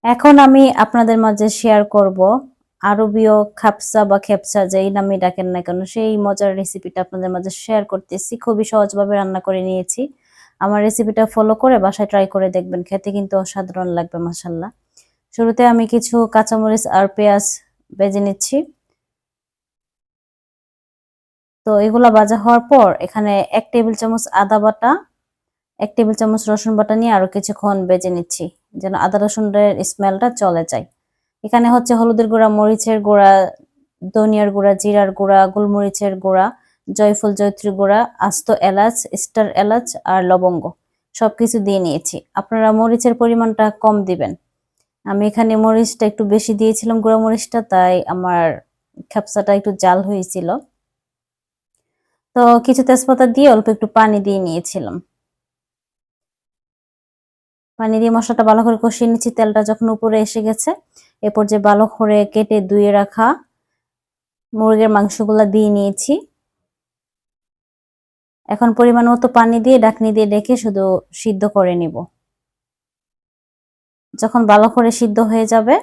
এখন আমি আপনাদের মাঝে শেয়ার করব আরবীয় খাপসা বা খেপসা যেই নামে ডাকেন না কেন সেই মজার রেসিপিটা আপনাদের মাঝে শেয়ার করতেছি। খুবই সহজভাবে রান্না করে নিয়েছি। আমার রেসিপিটা ফলো করে বাসায় ট্রাই করে দেখবেন। খেতে কিন্তু অসাধারণ লাগবে মাশাআল্লাহ। শুরুতে আমি কিছু কাঁচামরিচ আর পেঁয়াজ ভেজে নিচ্ছি। তো এগুলা ভাজা হওয়ার পর এখানে ১ টেবিল চামচ আদা বাটা, ১ টেবিল চামচ রসুন বাটা নিয়ে আরো কিছুক্ষণ ভেজে নিচ্ছি যেন আদা রসুনের স্মেলটা চলে যায়। এখানে হচ্ছে হলুদের গুঁড়া, মরিচের গুঁড়া, ধনিয়ার গুঁড়া, জিরার গুঁড়া, গোলমরিচের গুঁড়া, জয়ফল জয়ত্রী গুঁড়া, আস্ত এলাচ, স্টার এলাচ আর লবঙ্গ সবকিছু দিয়ে নিয়েছি। আপনারা মরিচের পরিমাণটা কম দিবেন। আমি এখানে মরিচটা একটু বেশি দিয়েছিলাম, গুঁড়া মরিচটা, তাই আমার খেপসাটা একটু জাল হয়েছিল। তো কিছু তেজপাতা দিয়ে অল্প একটু পানি দিয়ে নিয়েছিলাম। পানি দিয়ে মশলাটা ভালো করে কষিয়ে নিচ্ছি। তেলটা যখন উপরে এসে গেছে এরপর যে ভালো করে কেটে ধুয়ে রাখা মুরগির মাংসগুলা দিয়ে নিয়েছি। এখন পরিমাণ মতো পানি দিয়ে ঢাকনি দিয়ে ঢেকে শুধু সিদ্ধ করে নিব। যখন ভালো করে সিদ্ধ হয়ে যাবে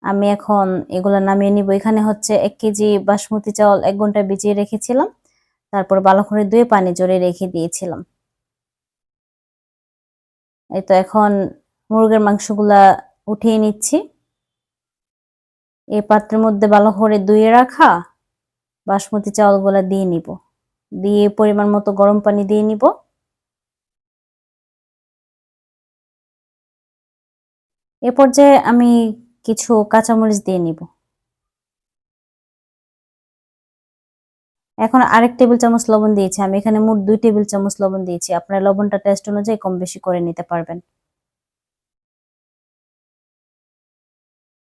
আমি এখন এগুলা নামিয়ে নিব। এখানে হচ্ছে ১ কেজি বাসমতি চাউল ১ ঘন্টা ভিজিয়ে রেখেছিলাম। তারপর ভালো করে ধুয়ে পানি ঝরিয়ে রেখে দিয়েছিলাম। এই তো এখন মুরগির মাংসগুলা উঠিয়ে নিচ্ছি। এই পাত্রের মধ্যে ভালো করে ধুয়ে রাখা বাসমতি চাউলগুলা দিয়ে নিব। দিয়ে পরিমাণ মতো গরম পানি দিয়ে নিব। এ পর্যায়ে আমি কিছু কাঁচামরিচ দিয়ে নিব। এখন আরেক টেবিল চামচ লবণ দিয়েছি। আমি এখানে মোট ২ টেবিল চামচ লবণ দিয়েছি। আপনারা লবণটা টেস্ট অনুযায়ী কম বেশি করে নিতে পারবেন।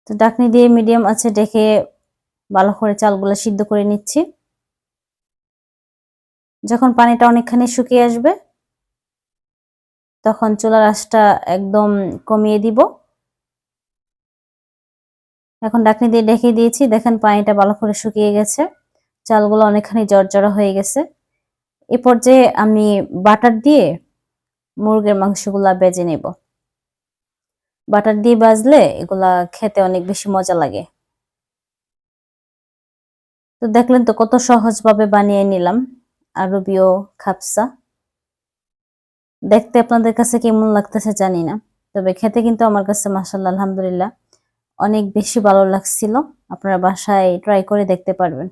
তো ঢাকনি দিয়ে মিডিয়াম আঁচে ঢেকে ভালো করে চালগুলো সিদ্ধ করে নিচ্ছি। যখন পানিটা অনেকখানি শুকিয়ে আসবে তখন চুলার আঁচটা একদম কমিয়ে দিব। এখন ঢাকনি দিয়ে ঢেকে দিয়েছি। দেখেন পানিটা ভালো করে শুকিয়ে গেছে। চালগুলো অনেকখানি জর্জরা হয়ে গেছে। এ পর্যায়ে আমি বাটার দিয়ে মুরগির মাংসগুলা ভেজে নেব। বাটার দিয়ে ভাজলে এগুলা খেতে অনেক বেশি মজা লাগে। তো দেখলেন তো কত সহজভাবে বানিয়ে নিলাম আরবীয় খাপসা। দেখতে আপনাদের কাছে কেমন লাগতেছে জানি না। তবে খেতে কিন্তু আমার কাছে মাশাআল্লাহ আলহামদুলিল্লাহ অনেক বেশি ভালো লাগছিল। আপনারা বাসায় ট্রাই করে দেখতে পারবেন।